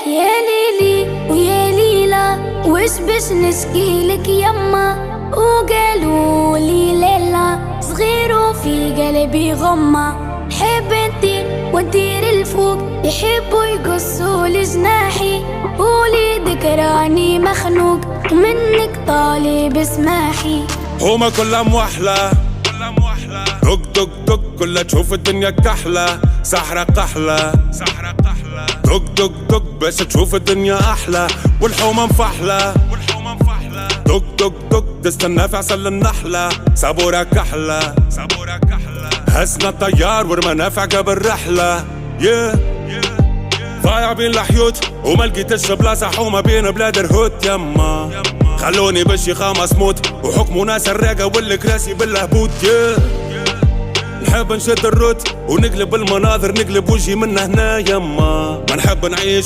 يا ليلي ويا ليلى وش باش نشكيلك يما. وقالوا لي ليلى صغير وفي قلبي غمة. حب انتي وندير الفوق يحبوا يقصوا لجناحي. وليدك راني مخنوق ومنك طالب اسماحي. هما كلها موحلة دق دق دق كلها تشوف الدنيا كحلة. سحرة قحلة دق دق دق باش تشوف الدنيا أحلى. والحومة مفحلة دق دق دق تستنى في عسل النحلة. صبورة كحلة هزنا الطيار ورمانا قبل رحلة. ضايع بين الحيوت وما لقيتش بلاصة حومة بين بلاد الهوت يما. خلوني بالشيخة مسموت وحكموا ناس الراقة والكراسي بالهبوط. نحب نشد الروت ونقلب المناظر نقلب وجهي من هنا يما. ما نحب نعيش